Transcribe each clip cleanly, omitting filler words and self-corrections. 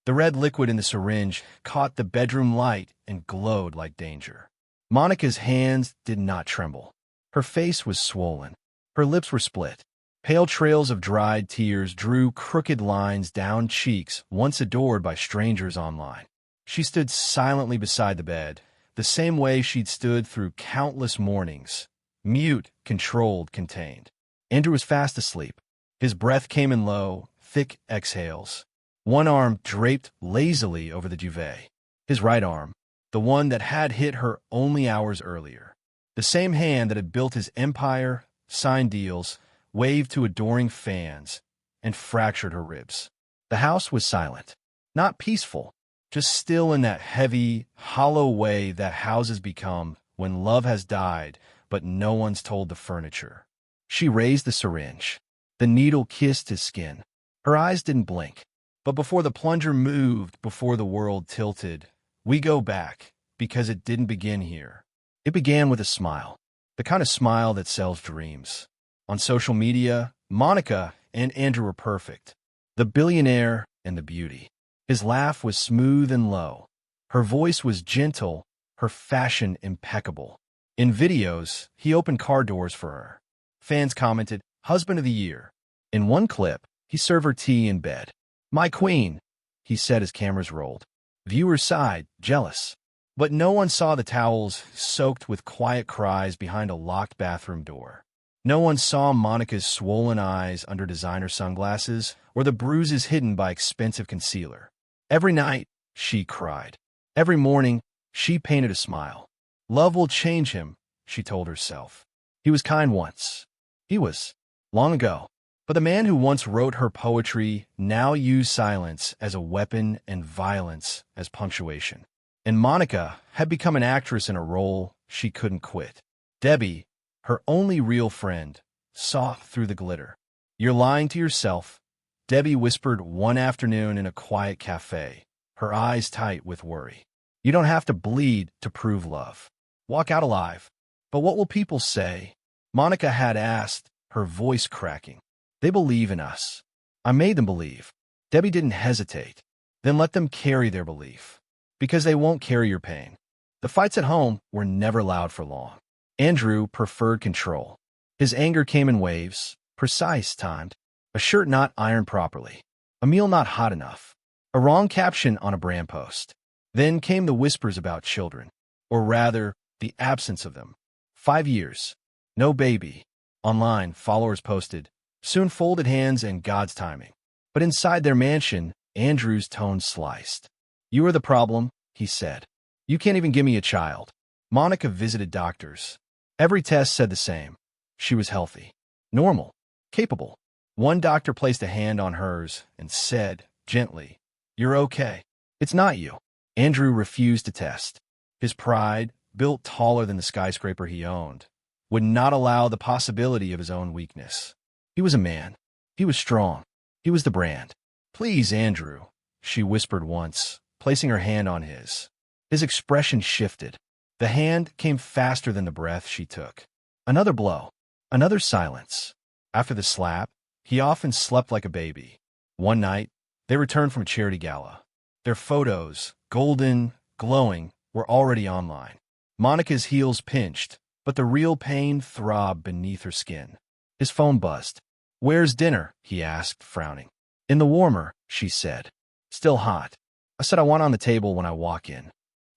The red liquid in the syringe caught the bedroom light and glowed like danger. Monica's hands did not tremble. Her face was swollen. Her lips were split. Pale trails of dried tears drew crooked lines down cheeks once adored by strangers online. She stood silently beside the bed, the same way she'd stood through countless mornings, mute, controlled, contained. Andrew was fast asleep. His breath came in low, thick exhales. One arm draped lazily over the duvet. His right arm, the one that had hit her only hours earlier. The same hand that had built his empire, signed deals, waved to adoring fans, and fractured her ribs. The house was silent. Not peaceful, just still in that heavy, hollow way that houses become when love has died, but no one's told the furniture. She raised the syringe. The needle kissed his skin. Her eyes didn't blink. But before the plunger moved, before the world tilted, we go back, because it didn't begin here. It began with a smile, the kind of smile that sells dreams. On social media, Monica and Andrew were perfect. The billionaire and the beauty. His laugh was smooth and low. Her voice was gentle, her fashion impeccable. In videos, he opened car doors for her. Fans commented, "Husband of the Year." In one clip, he served her tea in bed. "My queen," he said as cameras rolled. Viewers sighed, jealous. But no one saw the towels soaked with quiet cries behind a locked bathroom door. No one saw Monica's swollen eyes under designer sunglasses or the bruises hidden by expensive concealer. Every night, she cried. Every morning, she painted a smile. Love will change him, she told herself. He was kind once. He was. Long ago. But the man who once wrote her poetry now used silence as a weapon and violence as punctuation. And Monica had become an actress in a role she couldn't quit. Debbie, her only real friend, saw through the glitter. "You're lying to yourself," Debbie whispered one afternoon in a quiet cafe, her eyes tight with worry. "You don't have to bleed to prove love. Walk out alive." "But what will people say?" Monica had asked, her voice cracking. "They believe in us." "I made them believe." Debbie didn't hesitate. "Then let them carry their belief. Because they won't carry your pain." The fights at home were never loud for long. Andrew preferred control. His anger came in waves, precise, timed. A shirt not ironed properly. A meal not hot enough. A wrong caption on a brand post. Then came the whispers about children. Or rather, the absence of them. 5 years. No baby. Online, followers posted, "Soon folded hands and God's timing." But inside their mansion, Andrew's tone sliced. "You are the problem," he said. "You can't even give me a child." Monica visited doctors. Every test said the same. She was healthy, normal, capable. One doctor placed a hand on hers and said, gently, "You're okay. It's not you." Andrew refused to test. His pride, built taller than the skyscraper he owned, would not allow the possibility of his own weakness. He was a man. He was strong. He was the brand. "Please, Andrew," she whispered once, placing her hand on his. His expression shifted. The hand came faster than the breath she took. Another blow. Another silence. After the slap, he often slept like a baby. One night, they returned from a charity gala. Their photos, golden, glowing, were already online. Monica's heels pinched, but the real pain throbbed beneath her skin. His phone buzzed. "Where's dinner?" he asked, frowning. "In the warmer," she said. "Still hot. I said I want it on the table when I walk in."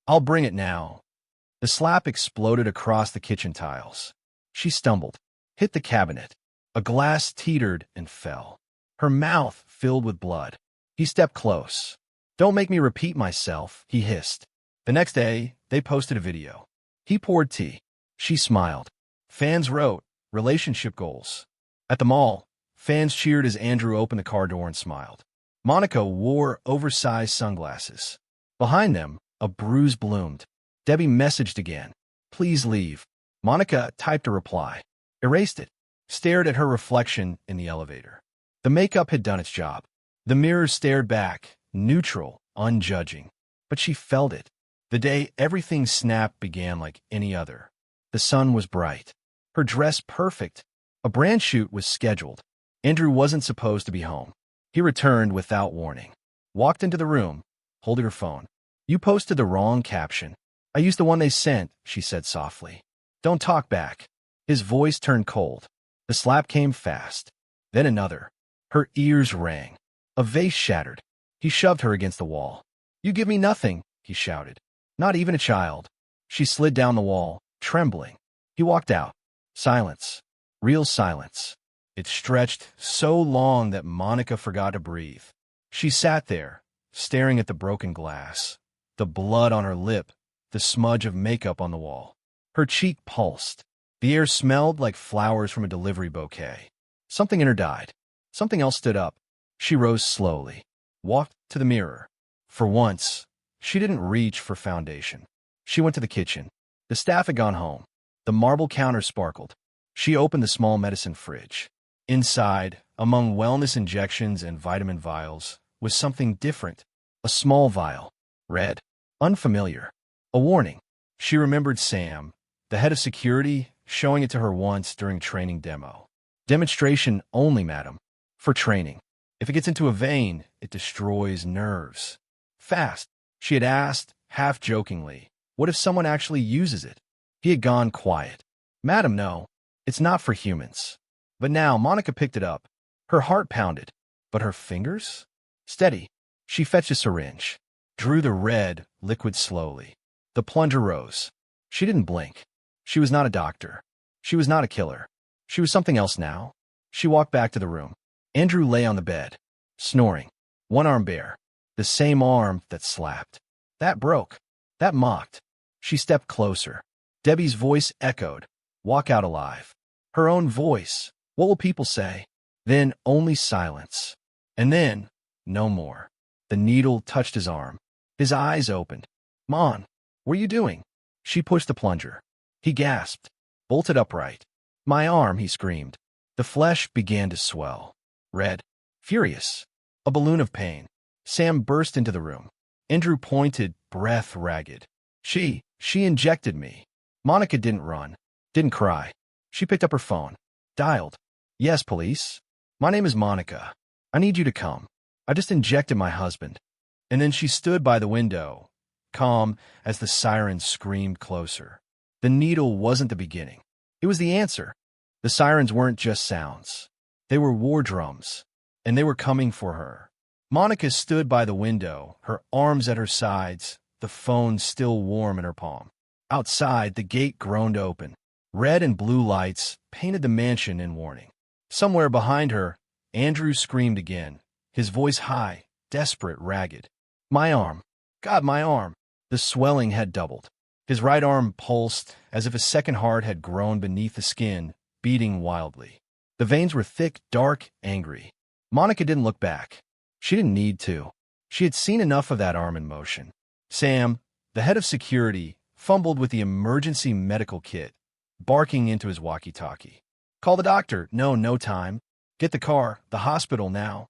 "I'll bring it now." The slap exploded across the kitchen tiles. She stumbled, hit the cabinet. A glass teetered and fell. Her mouth filled with blood. He stepped close. "Don't make me repeat myself," he hissed. The next day, they posted a video. He poured tea. She smiled. Fans wrote, "Relationship goals." At the mall, fans cheered as Andrew opened the car door and smiled. Monica wore oversized sunglasses. Behind them, a bruise bloomed. Debbie messaged again. "Please leave." Monica typed a reply, erased it, stared at her reflection in the elevator. The makeup had done its job. The mirror stared back, neutral, unjudging. But she felt it. The day everything snapped began like any other. The sun was bright. Her dress perfect. A brand shoot was scheduled. Andrew wasn't supposed to be home. He returned without warning. walked into the room, holding her phone. You posted the wrong caption. I used the one they sent, she said softly. Don't talk back. His voice turned cold. The slap came fast. Then another. Her ears rang. A vase shattered. He shoved her against the wall. You give me nothing, he shouted. Not even a child. She slid down the wall, trembling. He walked out. Silence. Real silence. It stretched so long that Monica forgot to breathe. She sat there, staring at the broken glass, the blood on her lip, the smudge of makeup on the wall. Her cheek pulsed. The air smelled like flowers from a delivery bouquet. Something in her died. Something else stood up. She rose slowly, walked to the mirror. For once, she didn't reach for foundation. She went to the kitchen. The staff had gone home. The marble counter sparkled. She opened the small medicine fridge. Inside, among wellness injections and vitamin vials, was something different. A small vial. Red. Unfamiliar. A warning. She remembered Sam, the head of security, showing it to her once during training demo. Demonstration only, madam. For training. If it gets into a vein, it destroys nerves. Fast. She had asked, half jokingly, what if someone actually uses it? He had gone quiet. Madam, no. It's not for humans. But now Monica picked it up. Her heart pounded. But her fingers? Steady. She fetched a syringe. Drew the red liquid slowly. The plunger rose. She didn't blink. She was not a doctor. She was not a killer. She was something else now. She walked back to the room. Andrew lay on the bed, snoring, one arm bare, the same arm that slapped. That broke. That mocked. She stepped closer. Debbie's voice echoed. Walk out alive. Her own voice. What will people say? Then only silence. And then, no more. The needle touched his arm. His eyes opened. Mon, what are you doing? She pushed the plunger. He gasped, bolted upright. My arm, he screamed. The flesh began to swell. Red. Furious. A balloon of pain. Sam burst into the room. Andrew pointed, breath ragged. She injected me. Monica didn't run. Didn't cry. She picked up her phone. Dialed. Yes, police. My name is Monica. I need you to come. I just injected my husband. And then she stood by the window, calm as the siren screamed closer. The needle wasn't the beginning. It was the answer. The sirens weren't just sounds. They were war drums, and they were coming for her. Monica stood by the window, her arms at her sides, the phone still warm in her palm. Outside, the gate groaned open. Red and blue lights painted the mansion in warning. Somewhere behind her, Andrew screamed again, his voice high, desperate, ragged. My arm. God, my arm. The swelling had doubled. His right arm pulsed as if a second heart had grown beneath the skin, beating wildly. The veins were thick, dark, angry. Monica didn't look back. She didn't need to. She had seen enough of that arm in motion. Sam, the head of security, fumbled with the emergency medical kit, barking into his walkie-talkie. Call the doctor. No time. Get the car. The hospital now.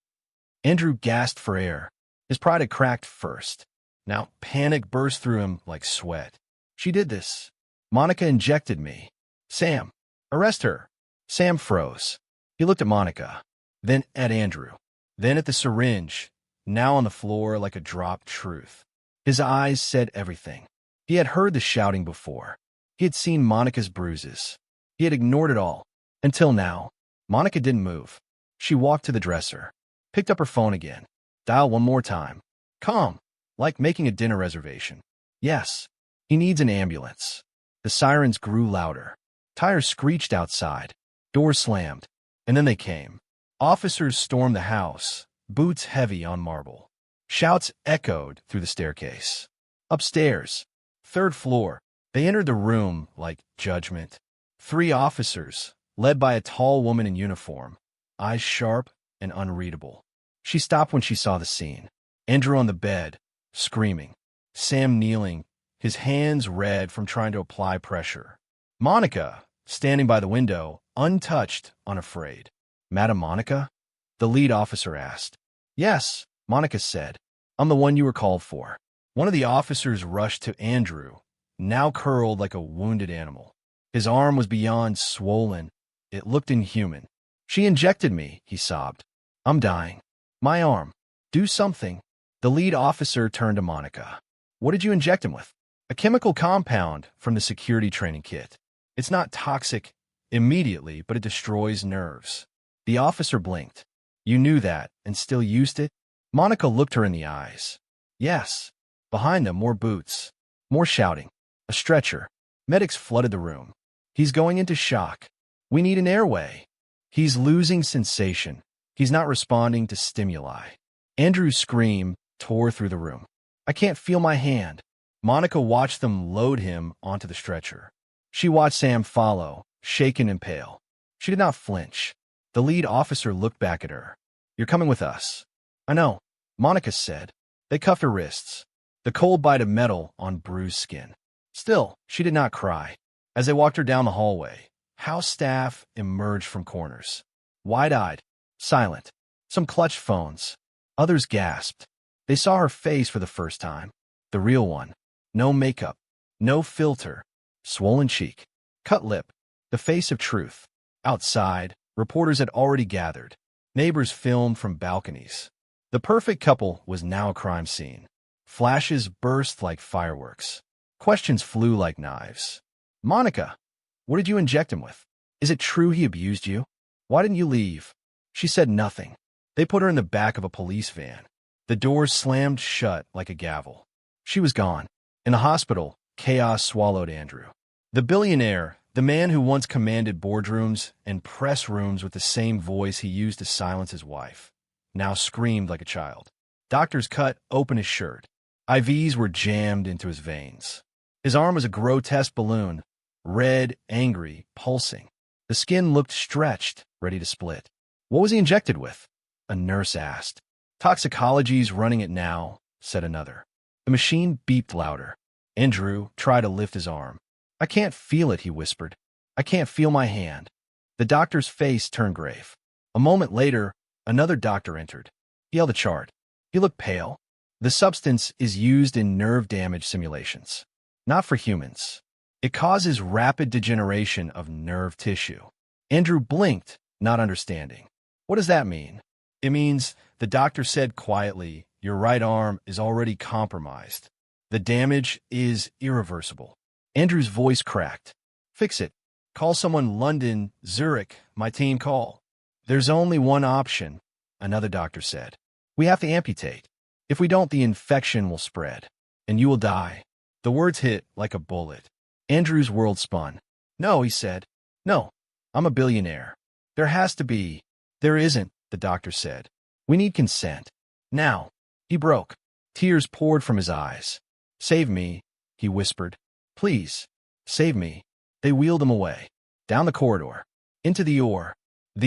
Andrew gasped for air. His pride had cracked first. Now panic burst through him like sweat. She did this. Monica injected me. Sam, arrest her. Sam froze. He looked at Monica, then at Andrew, then at the syringe, now on the floor like a dropped truth. His eyes said everything. He had heard the shouting before. He had seen Monica's bruises. He had ignored it all. Until now. Monica didn't move. She walked to the dresser, picked up her phone again, dialed one more time. Calm, like making a dinner reservation. Yes, he needs an ambulance. The sirens grew louder. Tires screeched outside. Doors slammed. And then they came. Officers stormed the house, boots heavy on marble. Shouts echoed through the staircase. Upstairs, third floor, they entered the room like judgment. 3 officers, led by a tall woman in uniform, eyes sharp and unreadable. She stopped when she saw the scene. Andrew on the bed, screaming. Sam kneeling, his hands red from trying to apply pressure. Monica, standing by the window, untouched, unafraid. Madam Monica? The lead officer asked. Yes, Monica said. I'm the one you were called for. One of the officers rushed to Andrew, now curled like a wounded animal. His arm was beyond swollen. It looked inhuman. She injected me, he sobbed. I'm dying. My arm. Do something. The lead officer turned to Monica. What did you inject him with? A chemical compound from the security training kit. It's not toxic immediately, but it destroys nerves. The officer blinked. You knew that and still used it? Monica looked her in the eyes. Yes. Behind them, more boots. More shouting. A stretcher. Medics flooded the room. He's going into shock. We need an airway. He's losing sensation. He's not responding to stimuli. Andrew's scream tore through the room. I can't feel my hand. Monica watched them load him onto the stretcher. She watched Sam follow, shaken and pale. She did not flinch. The lead officer looked back at her. You're coming with us. I know, Monica said. They cuffed her wrists. The cold bite of metal on bruised skin. Still, she did not cry. As they walked her down the hallway, house staff emerged from corners. Wide-eyed, silent. Some clutched phones. Others gasped. They saw her face for the first time. The real one. No makeup. No filter. Swollen cheek. Cut lip. The face of truth. Outside, reporters had already gathered. Neighbors filmed from balconies. The perfect couple was now a crime scene. Flashes burst like fireworks. Questions flew like knives. Monica, what did you inject him with? Is it true he abused you? Why didn't you leave? She said nothing. They put her in the back of a police van. The doors slammed shut like a gavel. She was gone. In the hospital, chaos swallowed Andrew. The billionaire, the man who once commanded boardrooms and press rooms with the same voice he used to silence his wife, now screamed like a child. Doctors cut open his shirt. IVs were jammed into his veins. His arm was a grotesque balloon, red, angry, pulsing. The skin looked stretched, ready to split. What was he injected with? A nurse asked. Toxicology's running it now, said another. The machine beeped louder. Andrew tried to lift his arm. I can't feel it, he whispered. I can't feel my hand. The doctor's face turned grave. A moment later, another doctor entered. He held a chart. He looked pale. The substance is used in nerve damage simulations. Not for humans. It causes rapid degeneration of nerve tissue. Andrew blinked, not understanding. What does that mean? It means, the doctor said quietly, your right arm is already compromised. The damage is irreversible. Andrew's voice cracked. Fix it. Call someone London, Zurich, my team call. There's only one option, another doctor said. We have to amputate. If we don't, the infection will spread, and you will die. The words hit like a bullet. Andrew's world spun. No, he said. No, I'm a billionaire. There has to be. There isn't, the doctor said. We need consent. Now. He broke. Tears poured from his eyes. Save me, he whispered. Please, save me. They wheeled him away. Down the corridor. Into the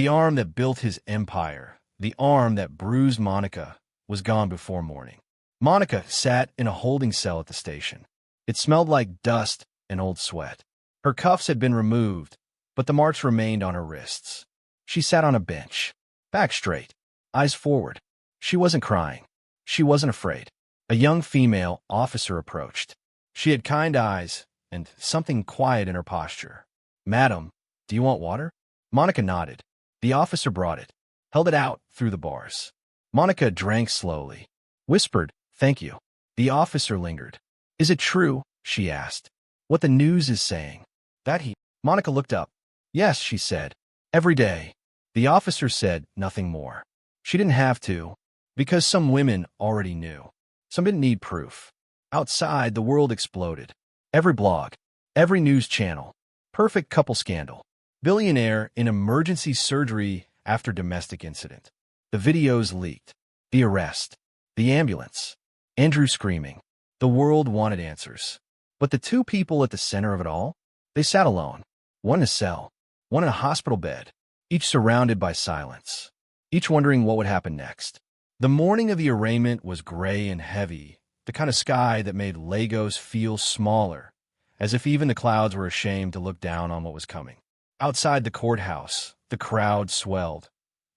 arm that built his empire. The arm that bruised Monica was gone before morning. Monica sat in a holding cell at the station. It smelled like dust and old sweat. Her cuffs had been removed, but the marks remained on her wrists. She sat on a bench, back straight, eyes forward. She wasn't crying. She wasn't afraid. A young female officer approached. She had kind eyes and something quiet in her posture. Madam, do you want water? Monica nodded. The officer brought it, held it out through the bars. Monica drank slowly, whispered, thank you. The officer lingered. Is it true, she asked, what the news is saying? That he... Monica looked up. Yes, she said. Every day. The officer said nothing more. She didn't have to, because some women already knew. Some didn't need proof. Outside, the world exploded. Every blog, every news channel. Perfect couple scandal. Billionaire in emergency surgery after domestic incident. The videos leaked. The arrest. The ambulance. Andrew screaming. The world wanted answers. But the two people at the center of it all, they sat alone. One in a cell, one in a hospital bed, each surrounded by silence, each wondering what would happen next. The morning of the arraignment was gray and heavy, the kind of sky that made Lagos feel smaller, as if even the clouds were ashamed to look down on what was coming. Outside the courthouse, the crowd swelled.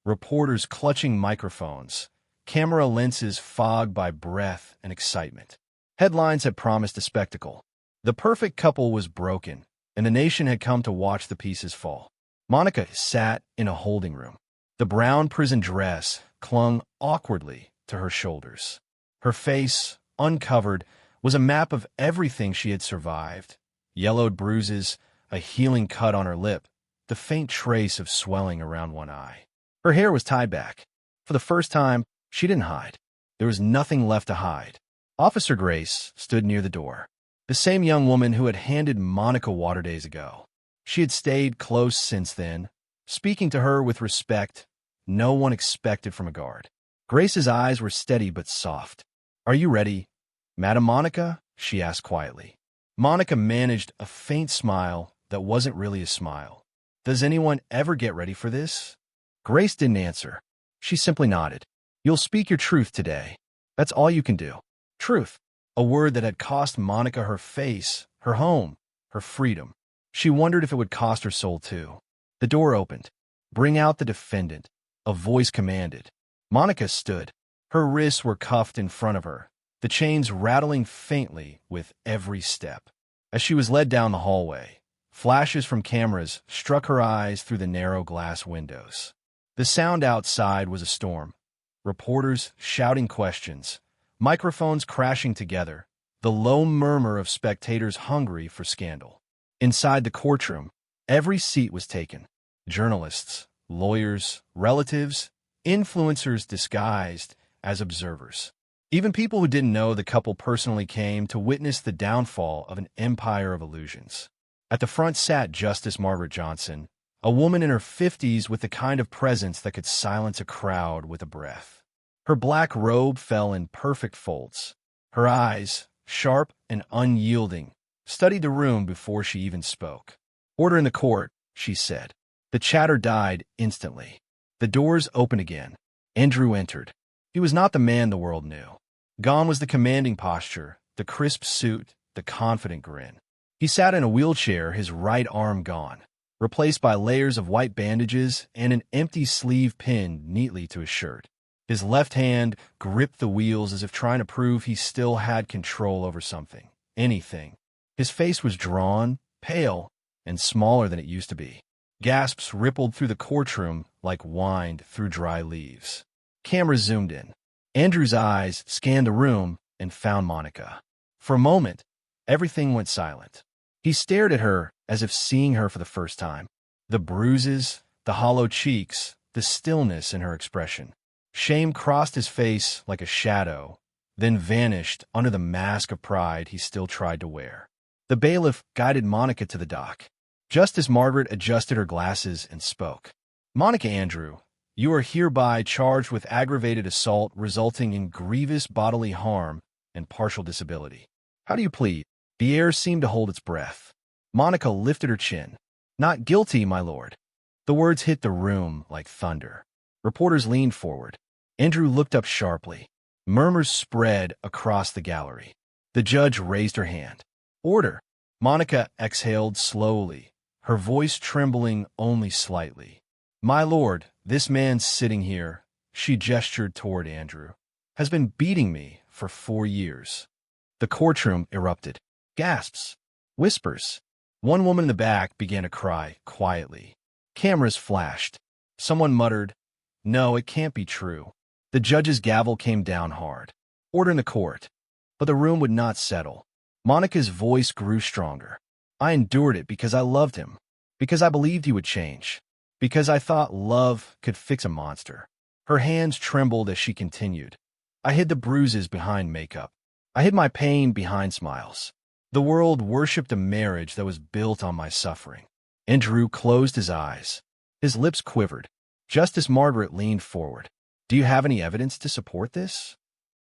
Reporters clutching microphones, camera lenses fogged by breath and excitement. Headlines had promised a spectacle. The perfect couple was broken, and the nation had come to watch the pieces fall. Monica sat in a holding room. The brown prison dress clung awkwardly to her shoulders. Her face, uncovered, was a map of everything she had survived. Yellowed bruises, a healing cut on her lip, the faint trace of swelling around one eye. Her hair was tied back. For the first time, she didn't hide. There was nothing left to hide. Officer Grace stood near the door. The same young woman who had handed Monica water days ago. She had stayed close since then, speaking to her with respect no one expected from a guard. Grace's eyes were steady but soft. "Are you ready, Madam Monica?" she asked quietly. Monica managed a faint smile that wasn't really a smile. "Does anyone ever get ready for this?" Grace didn't answer. She simply nodded. "You'll speak your truth today. That's all you can do." Truth. A word that had cost Monica her face, her home, her freedom. She wondered if it would cost her soul too. The door opened. "Bring out the defendant," a voice commanded. Monica stood. Her wrists were cuffed in front of her, the chains rattling faintly with every step. As she was led down the hallway, flashes from cameras struck her eyes through the narrow glass windows. The sound outside was a storm. Reporters shouting questions, microphones crashing together, the low murmur of spectators hungry for scandal. Inside the courtroom, every seat was taken. Journalists, lawyers, relatives, influencers disguised as observers. Even people who didn't know the couple personally came to witness the downfall of an empire of illusions. At the front sat Justice Margaret Johnson, a woman in her 50s with the kind of presence that could silence a crowd with a breath. Her black robe fell in perfect folds. Her eyes, sharp and unyielding, studied the room before she even spoke. "Order in the court," she said. The chatter died instantly. The doors opened again. Andrew entered. He was not the man the world knew. Gone was the commanding posture, the crisp suit, the confident grin. He sat in a wheelchair, his right arm gone, replaced by layers of white bandages and an empty sleeve pinned neatly to his shirt. His left hand gripped the wheels as if trying to prove he still had control over something, anything. His face was drawn, pale, and smaller than it used to be. Gasps rippled through the courtroom like wind through dry leaves. Cameras zoomed in. Andrew's eyes scanned the room and found Monica. For a moment, everything went silent. He stared at her as if seeing her for the first time. The bruises, the hollow cheeks, the stillness in her expression. Shame crossed his face like a shadow, then vanished under the mask of pride he still tried to wear. The bailiff guided Monica to the dock. Justice Margaret adjusted her glasses and spoke. "Monica Andrew, you are hereby charged with aggravated assault resulting in grievous bodily harm and partial disability. How do you plead?" The air seemed to hold its breath. Monica lifted her chin. "Not guilty, my lord." The words hit the room like thunder. Reporters leaned forward. Andrew looked up sharply. Murmurs spread across the gallery. The judge raised her hand. "Order." Monica exhaled slowly, her voice trembling only slightly. "My lord, this man sitting here," she gestured toward Andrew, "has been beating me for 4 years." The courtroom erupted. Gasps. Whispers. One woman in the back began to cry quietly. Cameras flashed. Someone muttered, "No, it can't be true." The judge's gavel came down hard. "Order in the court." But the room would not settle. Monica's voice grew stronger. "I endured it because I loved him, because I believed he would change, because I thought love could fix a monster." Her hands trembled as she continued. "I hid the bruises behind makeup. I hid my pain behind smiles. The world worshipped a marriage that was built on my suffering." Andrew closed his eyes. His lips quivered. Justice Margaret leaned forward. "Do you have any evidence to support this?"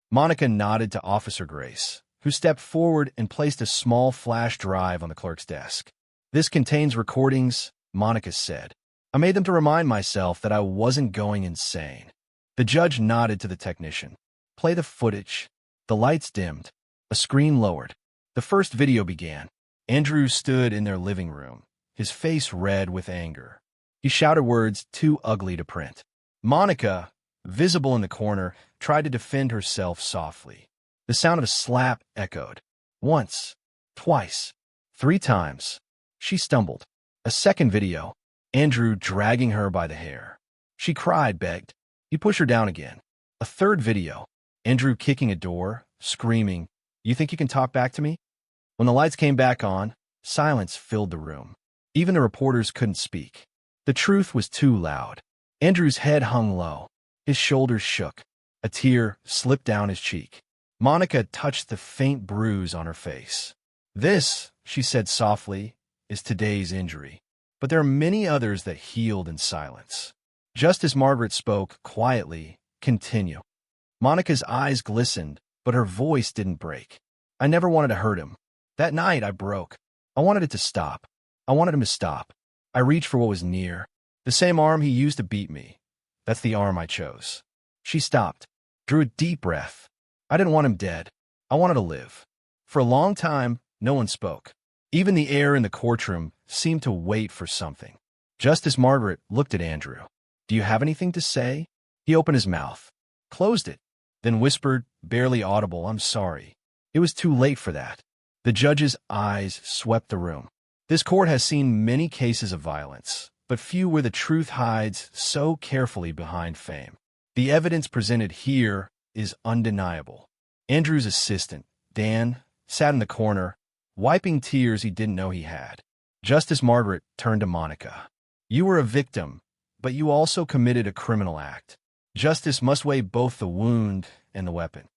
Monica nodded to Officer Grace, who stepped forward and placed a small flash drive on the clerk's desk. "This contains recordings," Monica said. "I made them to remind myself that I wasn't going insane." The judge nodded to the technician. "Play the footage." The lights dimmed. A screen lowered. The first video began. Andrew stood in their living room, his face red with anger. He shouted words too ugly to print. Monica, visible in the corner, tried to defend herself softly. The sound of a slap echoed. Once, twice, 3 times. She stumbled. A second video. Andrew dragging her by the hair. She cried, begged. He pushed her down again. A third video. Andrew kicking a door, screaming, "You think you can talk back to me?" When the lights came back on, silence filled the room. Even the reporters couldn't speak. The truth was too loud. Andrew's head hung low. His shoulders shook. A tear slipped down his cheek. Monica touched the faint bruise on her face. "This," she said softly, "is today's injury. But there are many others that healed in silence." Just as Margaret spoke quietly, "Continue." Monica's eyes glistened, but her voice didn't break. "I never wanted to hurt him. That night I broke. I wanted it to stop. I wanted him to stop. I reached for what was near. The same arm he used to beat me. That's the arm I chose." She stopped, drew a deep breath. "I didn't want him dead. I wanted to live." For a long time, no one spoke. Even the air in the courtroom seemed to wait for something. Justice Margaret looked at Andrew. "Do you have anything to say?" He opened his mouth, closed it, then whispered, barely audible, "I'm sorry." It was too late for that. The judge's eyes swept the room. This court has seen many cases of violence, but few where the truth hides so carefully behind fame. The evidence presented here is undeniable. Andrew's assistant, Dan, sat in the corner, wiping tears he didn't know he had. Justice Margaret turned to Monica. "You were a victim, but you also committed a criminal act. Justice must weigh both the wound and the weapon."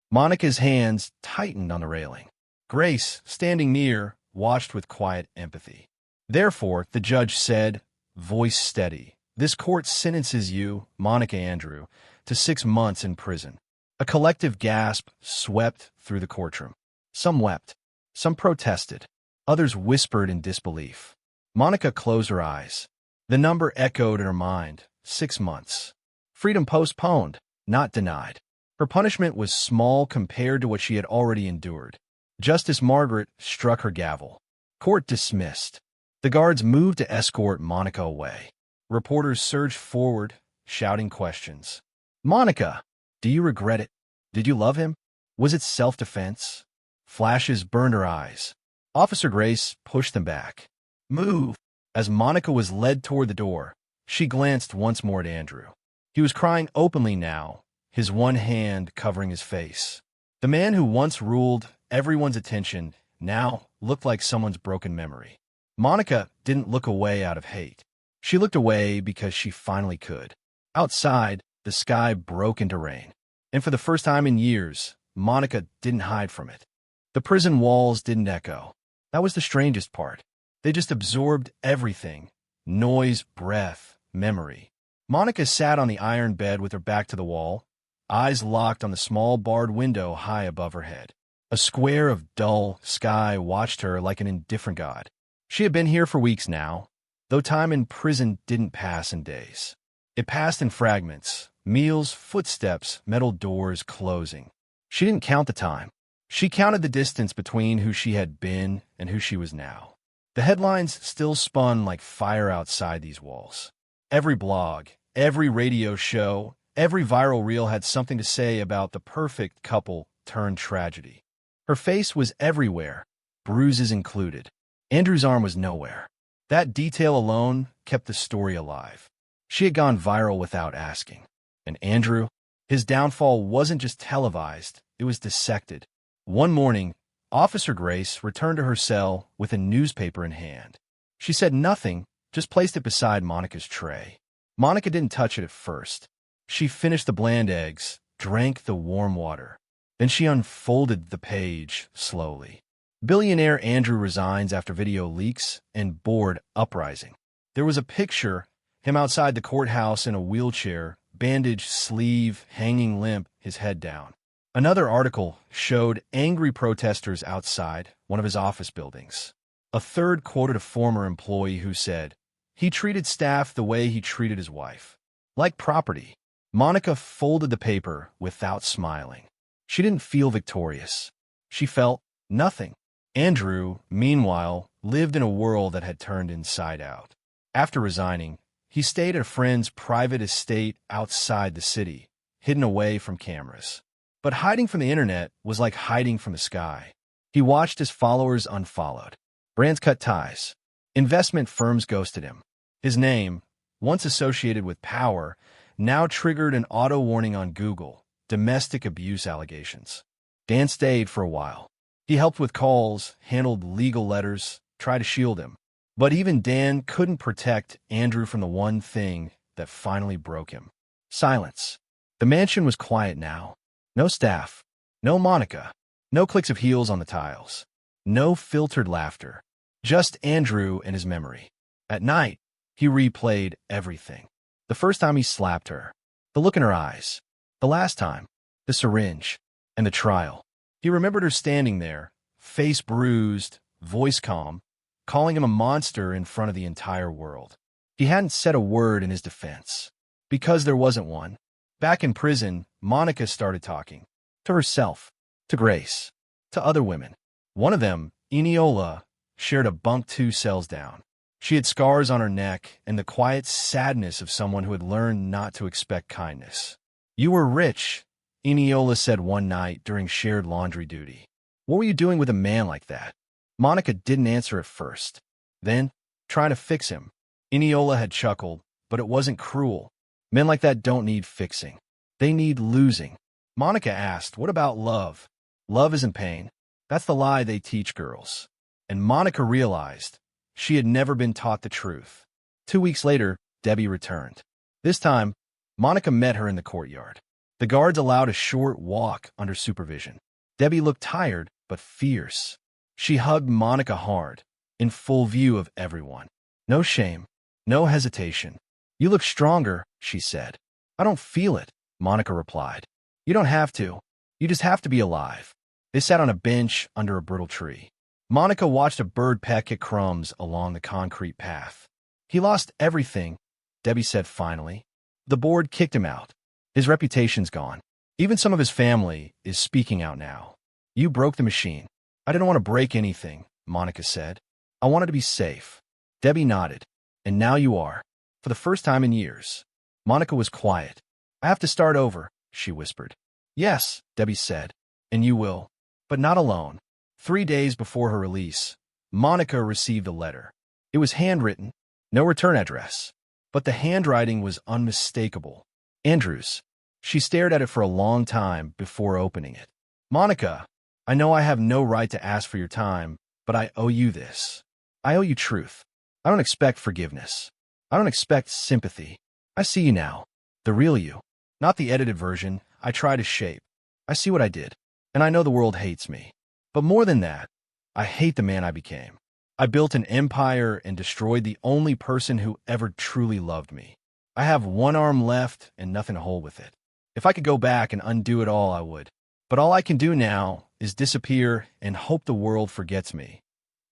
Monica's hands tightened on the railing. Grace, standing near, watched with quiet empathy. "Therefore," the judge said, voice steady, "this court sentences you, Monica Andrew, to 6 months in prison." A collective gasp swept through the courtroom. Some wept. Some protested. Others whispered in disbelief. Monica closed her eyes. The number echoed in her mind. 6 months. Freedom postponed, not denied. Her punishment was small compared to what she had already endured. Justice Margaret struck her gavel. Court dismissed. The guards moved to escort Monica away. Reporters surged forward, shouting questions. "Monica, do you regret it? Did you love him? Was it self-defense?" Flashes burned her eyes. Officer Grace pushed them back. "Move." As Monica was led toward the door, she glanced once more at Andrew. He was crying openly now, his one hand covering his face. The man who once ruled everyone's attention now looked like someone's broken memory. Monica didn't look away out of hate. She looked away because she finally could. Outside, the sky broke into rain. And for the first time in years, Monica didn't hide from it. The prison walls didn't echo. That was the strangest part. They just absorbed everything. Noise, breath, memory. Monica sat on the iron bed with her back to the wall, eyes locked on the small barred window high above her head. A square of dull sky watched her like an indifferent god. She had been here for weeks now, though time in prison didn't pass in days. It passed in fragments, meals, footsteps, metal doors closing. She didn't count the time. She counted the distance between who she had been and who she was now. The headlines still spun like fire outside these walls. Every blog, every radio show, every viral reel had something to say about the perfect couple turned tragedy. Her face was everywhere, bruises included. Andrew's arm was nowhere. That detail alone kept the story alive. She had gone viral without asking. And Andrew, his downfall wasn't just televised, it was dissected. One morning, Officer Grace returned to her cell with a newspaper in hand. She said nothing, just placed it beside Monica's tray. Monica didn't touch it at first. She finished the bland eggs, drank the warm water. Then she unfolded the page slowly. Billionaire Andrew resigns after video leaks and board uprising. There was a picture, him outside the courthouse in a wheelchair, bandaged sleeve, hanging limp, his head down. Another article showed angry protesters outside one of his office buildings. A third quoted a former employee who said, "He treated staff the way he treated his wife. Like property." Monica folded the paper without smiling. She didn't feel victorious. She felt nothing. Andrew, meanwhile, lived in a world that had turned inside out. After resigning, he stayed at a friend's private estate outside the city, hidden away from cameras. But hiding from the internet was like hiding from the sky. He watched his followers unfollowed. Brands cut ties. Investment firms ghosted him. His name, once associated with power, now triggered an auto warning on Google. domestic abuse allegations. Dan stayed for a while. He helped with calls, handled legal letters, tried to shield him. But even Dan couldn't protect Andrew from the one thing that finally broke him. Silence. The mansion was quiet now. No staff. No Monica. No clicks of heels on the tiles. No filtered laughter. Just Andrew and his memory. At night, he replayed everything. The first time he slapped her. The look in her eyes. The last time. The syringe. And the trial. He remembered her standing there, face bruised, voice calm, calling him a monster in front of the entire world. He hadn't said a word in his defense. Because there wasn't one. Back in prison, Monica started talking. To herself. To Grace. To other women. One of them, Eniola, shared a bunk 2 cells down. She had scars on her neck and the quiet sadness of someone who had learned not to expect kindness. "You were rich," Eniola said one night during shared laundry duty. "What were you doing with a man like that?" Monica didn't answer at first. Then, trying to fix him. Eniola had chuckled, but it wasn't cruel. Men like that don't need fixing. They need losing. Monica asked, "What about love?" "Love isn't pain. That's the lie they teach girls." And Monica realized she had never been taught the truth. 2 weeks later, Debbie returned. This time, Monica met her in the courtyard. The guards allowed a short walk under supervision. Debbie looked tired, but fierce. She hugged Monica hard, in full view of everyone. No shame, no hesitation. "You look stronger," she said. "I don't feel it," Monica replied. "You don't have to. You just have to be alive." They sat on a bench under a brittle tree. Monica watched a bird peck at crumbs along the concrete path. "He lost everything," Debbie said finally. "The board kicked him out. His reputation's gone. Even some of his family is speaking out now. You broke the machine." "I didn't want to break anything," Monica said. "I wanted to be safe." Debbie nodded. "And now you are. For the first time in years." Monica was quiet. "I have to start over," she whispered. "Yes," Debbie said. "And you will. But not alone." 3 days before her release, Monica received a letter. It was handwritten, no return address. But the handwriting was unmistakable. Andrew's. She stared at it for a long time before opening it. "Monica, I know I have no right to ask for your time, but I owe you this. I owe you truth. I don't expect forgiveness. I don't expect sympathy. I see you now. The real you. Not the edited version I try to shape. I see what I did. And I know the world hates me. But more than that, I hate the man I became. I built an empire and destroyed the only person who ever truly loved me. I have one arm left and nothing to hold with it. If I could go back and undo it all, I would. But all I can do now is disappear and hope the world forgets me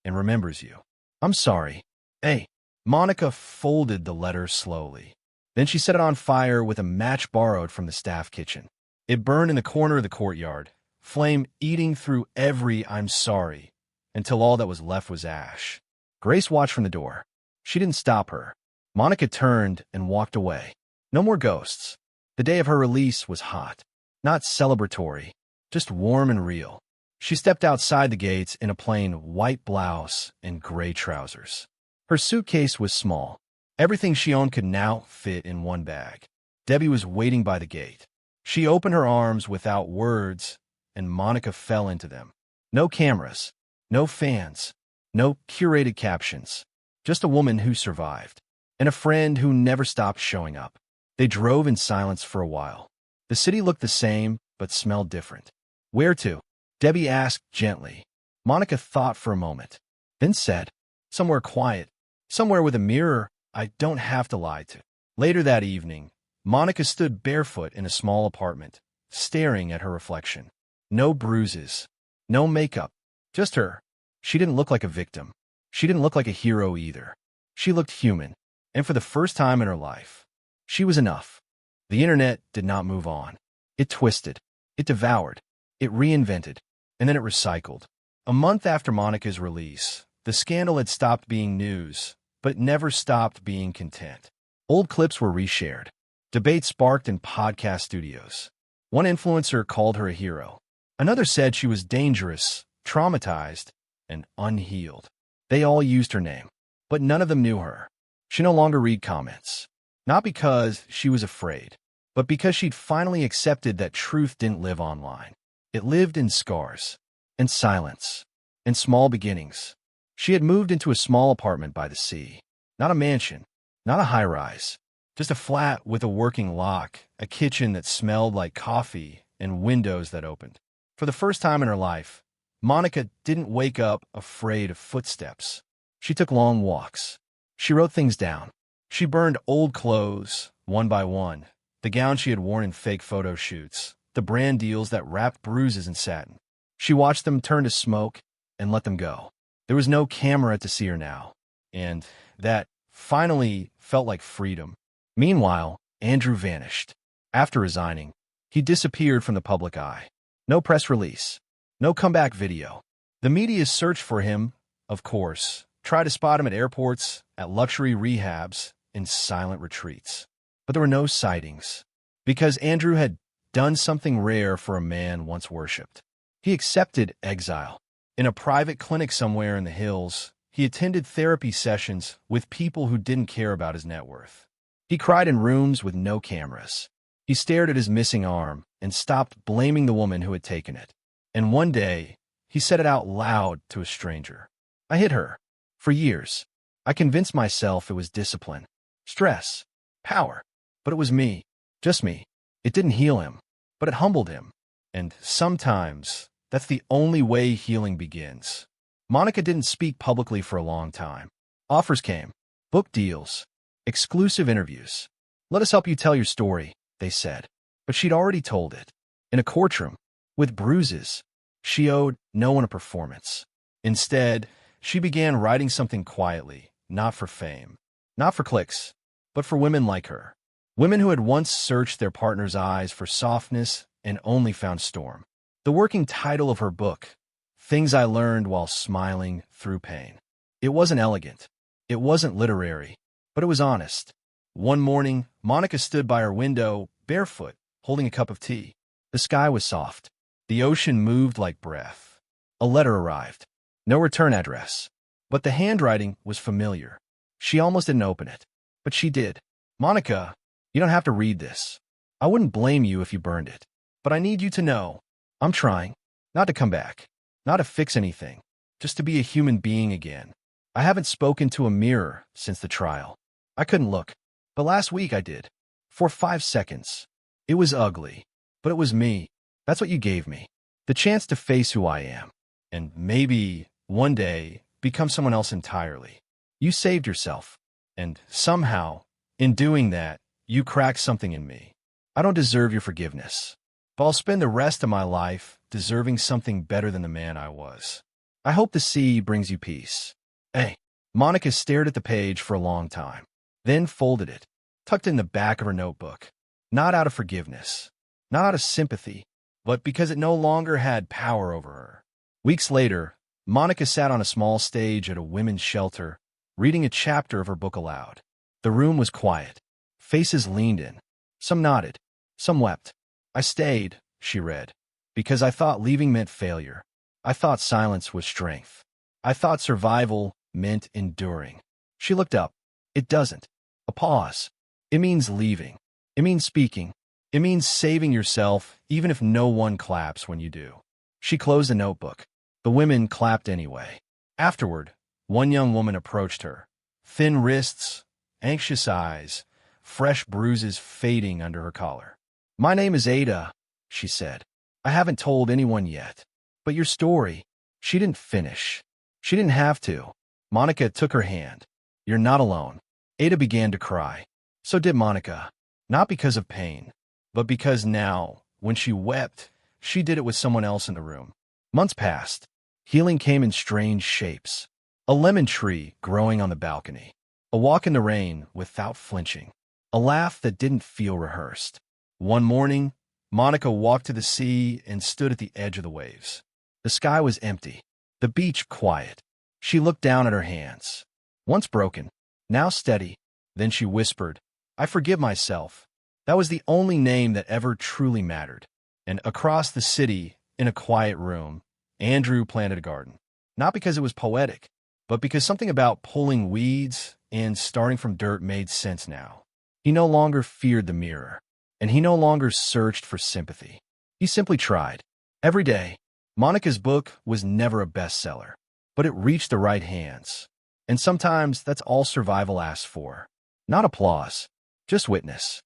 and remembers you. I'm sorry. Hey." Monica folded the letter slowly. Then she set it on fire with a match borrowed from the staff kitchen. It burned in the corner of the courtyard, flame eating through every "I'm sorry," until all that was left was ash. Grace watched from the door. She didn't stop her. Monica turned and walked away. No more ghosts. The day of her release was hot. Not celebratory, just warm and real. She stepped outside the gates in a plain white blouse and gray trousers. Her suitcase was small. Everything she owned could now fit in one bag. Debbie was waiting by the gate. She opened her arms without words, and Monica fell into them. No cameras, no fans, no curated captions. Just a woman who survived, and a friend who never stopped showing up. They drove in silence for a while. The city looked the same, but smelled different. "Where to?" Debbie asked gently. Monica thought for a moment, then said, "Somewhere quiet, somewhere with a mirror I don't have to lie to." Later that evening, Monica stood barefoot in a small apartment, staring at her reflection. No bruises, no makeup, just her. She didn't look like a victim. She didn't look like a hero either. She looked human, and for the first time in her life, she was enough. The internet did not move on. It twisted, it devoured, it reinvented, and then it recycled. A month after Monica's release, the scandal had stopped being news, but never stopped being content. Old clips were reshared. Debate sparked in podcast studios. One influencer called her a hero. Another said she was dangerous, traumatized, and unhealed. They all used her name, but none of them knew her. She no longer read comments. Not because she was afraid, but because she'd finally accepted that truth didn't live online. It lived in scars, in silence, in small beginnings. She had moved into a small apartment by the sea. Not a mansion, not a high-rise, just a flat with a working lock, a kitchen that smelled like coffee, and windows that opened. For the first time in her life, Monica didn't wake up afraid of footsteps. She took long walks. She wrote things down. She burned old clothes, one by one, the gown she had worn in fake photo shoots, the brand deals that wrapped bruises in satin. She watched them turn to smoke and let them go. There was no camera to see her now, and that finally felt like freedom. Meanwhile, Andrew vanished. After resigning, he disappeared from the public eye. No press release. No comeback video. The media searched for him, of course, tried to spot him at airports, at luxury rehabs, in silent retreats. But there were no sightings, because Andrew had done something rare for a man once worshipped. He accepted exile. In a private clinic somewhere in the hills, he attended therapy sessions with people who didn't care about his net worth. He cried in rooms with no cameras. He stared at his missing arm and stopped blaming the woman who had taken it. And one day, he said it out loud to a stranger. I hit her. For years, I convinced myself it was discipline, stress, power. But it was me, just me. It didn't heal him, but it humbled him. And sometimes, that's the only way healing begins. Monica didn't speak publicly for a long time. Offers came, book deals, exclusive interviews. Let us help you tell your story, they said. But she'd already told it. In a courtroom, with bruises. She owed no one a performance. Instead, she began writing something quietly, not for fame, not for clicks, but for women like her. Women who had once searched their partner's eyes for softness and only found storm. The working title of her book, Things I Learned While Smiling Through Pain. It wasn't elegant. It wasn't literary, but it was honest. One morning, Monica stood by her window, barefoot, holding a cup of tea. The sky was soft. The ocean moved like breath. A letter arrived. No return address. But the handwriting was familiar. She almost didn't open it. But she did. Monica, you don't have to read this. I wouldn't blame you if you burned it. But I need you to know, I'm trying. Not to come back. Not to fix anything. Just to be a human being again. I haven't spoken to a mirror since the trial. I couldn't look. But last week I did. For 5 seconds. It was ugly. But it was me. That's what you gave me. The chance to face who I am. And maybe, one day, become someone else entirely. You saved yourself. And somehow, in doing that, you cracked something in me. I don't deserve your forgiveness. But I'll spend the rest of my life deserving something better than the man I was. I hope the sea brings you peace. Hey. Monica stared at the page for a long time. Then folded it. Tucked it in the back of her notebook. Not out of forgiveness. Not out of sympathy. But because it no longer had power over her. Weeks later, Monica sat on a small stage at a women's shelter, reading a chapter of her book aloud. The room was quiet. Faces leaned in. Some nodded. Some wept. I stayed, she read, because I thought leaving meant failure. I thought silence was strength. I thought survival meant enduring. She looked up. It doesn't. A pause. It means leaving. It means speaking. It means saving yourself, even if no one claps when you do. She closed the notebook. The women clapped anyway. Afterward, one young woman approached her. Thin wrists, anxious eyes, fresh bruises fading under her collar. My name is Ada, she said. I haven't told anyone yet. But your story, she didn't finish. She didn't have to. Monica took her hand. You're not alone. Ada began to cry. So did Monica. Not because of pain, but because now, when she wept, she did it with someone else in the room. Months passed. Healing came in strange shapes. A lemon tree growing on the balcony. A walk in the rain without flinching. A laugh that didn't feel rehearsed. One morning, Monica walked to the sea and stood at the edge of the waves. The sky was empty. The beach quiet. She looked down at her hands. Once broken, now steady. Then she whispered, I forgive myself. That was the only name that ever truly mattered. And across the city, in a quiet room, Andrew planted a garden. Not because it was poetic, but because something about pulling weeds and starting from dirt made sense now. He no longer feared the mirror. and he no longer searched for sympathy. He simply tried. Every day, Monica's book was never a bestseller, but it reached the right hands. And sometimes that's all survival asks for. Not applause, just witness.